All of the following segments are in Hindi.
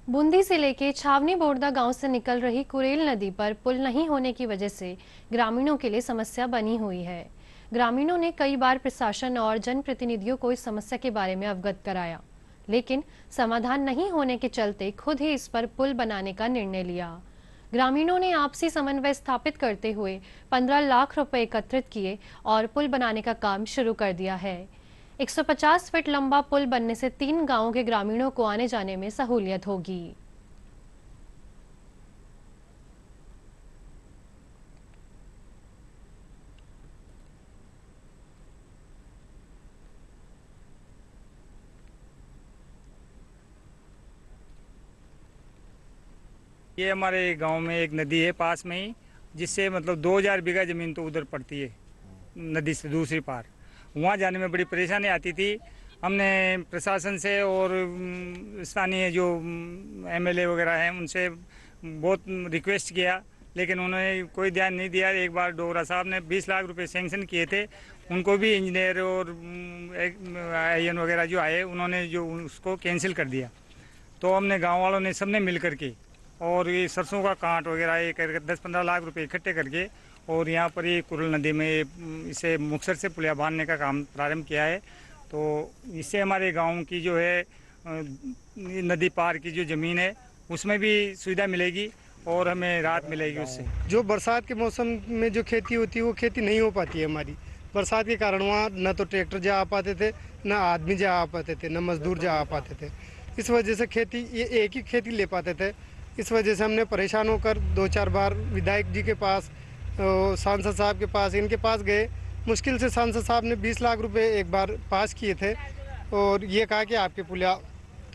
बूंदी जिले के छावनी बोरदा गांव से निकल रही कुरेल नदी पर पुल नहीं होने की वजह से ग्रामीणों के लिए समस्या बनी हुई है। ग्रामीणों ने कई बार प्रशासन और जनप्रतिनिधियों को इस समस्या के बारे में अवगत कराया, लेकिन समाधान नहीं होने के चलते खुद ही इस पर पुल बनाने का निर्णय लिया। ग्रामीणों ने आपसी समन्वय स्थापित करते हुए 15 लाख रुपए एकत्रित किए और पुल बनाने का काम शुरू कर दिया है। 150 फीट लंबा पुल बनने से 3 गांवों के ग्रामीणों को आने जाने में सहूलियत होगी। ये हमारे गांव में एक नदी है पास में ही, जिससे मतलब 2000 बीघा जमीन तो उधर पड़ती है नदी से दूसरी पार। वहाँ जाने में बड़ी परेशानी आती थी। हमने प्रशासन से और स्थानीय जो एमएलए वगैरह हैं उनसे बहुत रिक्वेस्ट किया, लेकिन उन्होंने कोई ध्यान नहीं दिया। एक बार डोगरा साहब ने 20 लाख रुपए सैंक्शन किए थे, उनको भी इंजीनियर और आईएन वगैरह जो आए उन्होंने जो उसको कैंसिल कर दिया। तो हमने गाँव वालों ने सबने मिल करके और ये सरसों का कांट वगैरह ये करके 10-15 लाख रुपए इकट्ठे करके और यहाँ पर ये कुरल नदी में इसे मुक्तसर से पुलिया बांधने का काम प्रारंभ किया है। तो इससे हमारे गांव की जो है नदी पार की जो ज़मीन है उसमें भी सुविधा मिलेगी और हमें राहत मिलेगी उससे। जो बरसात के मौसम में जो खेती होती है वो खेती नहीं हो पाती है हमारी। बरसात के कारण वहाँ न तो ट्रैक्टर जा आ पाते थे, न आदमी जा आ पाते थे, न मजदूर जा आ पाते थे। इस वजह से खेती ये एक ही खेती ले पाते थे। इस वजह से हमने परेशान होकर 2-4 बार विधायक जी के पास, सांसद साहब के पास, इनके पास गए। मुश्किल से सांसद साहब ने 20 लाख रुपए एक बार पास किए थे और ये कहा कि आपके पुलिया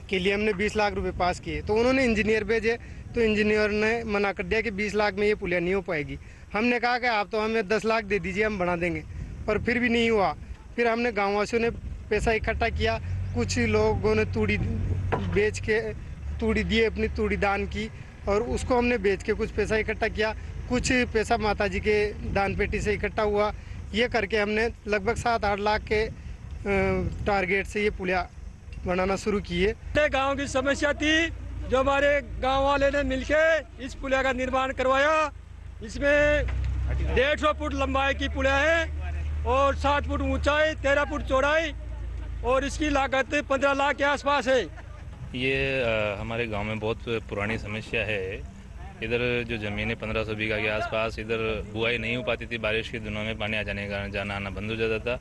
के लिए हमने 20 लाख रुपए पास किए। तो उन्होंने इंजीनियर भेजे, तो इंजीनियर ने मना कर दिया कि 20 लाख में ये पुलिया नहीं हो पाएगी। हमने कहा कि आप तो हमें 10 लाख दे दीजिए, हम बना देंगे, पर फिर भी नहीं हुआ। फिर हमने गाँव वासियों ने पैसा इकट्ठा किया। कुछ लोगों ने तूड़ी बेच के तूड़ी दी, अपनी तूड़ी दान की और उसको हमने बेच के कुछ पैसा इकट्ठा किया। कुछ पैसा माताजी के दान पेटी से इकट्ठा हुआ। ये करके हमने लगभग 7-8 लाख के टारगेट से ये पुलिया बनाना शुरू किए। गांव की समस्या थी, जो हमारे गांव वाले ने मिलके इस पुलिया का निर्माण करवाया। इसमें 150 फुट लंबाई की पुलिया है और 60 फुट ऊंचाई, 13 फुट चौड़ाई और इसकी लागत 15 लाख के आसपास है। ये हमारे गांव में बहुत पुरानी समस्या है। इधर जो ज़मीन है 1500 बीघा के आसपास, इधर बुआई नहीं हो पाती थी। बारिश के दिनों में पानी आ जाने का जाना आना बंद हो जाता था।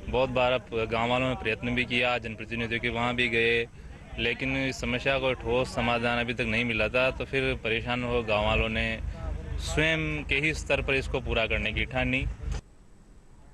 बहुत बार गांव वालों ने प्रयत्न भी किया, जनप्रतिनिधियों के वहाँ भी गए, लेकिन इस समस्या को ठोस समाधान अभी तक नहीं मिला था। तो फिर परेशान हो गाँव वालों ने स्वयं के ही स्तर पर इसको पूरा करने की ठानी।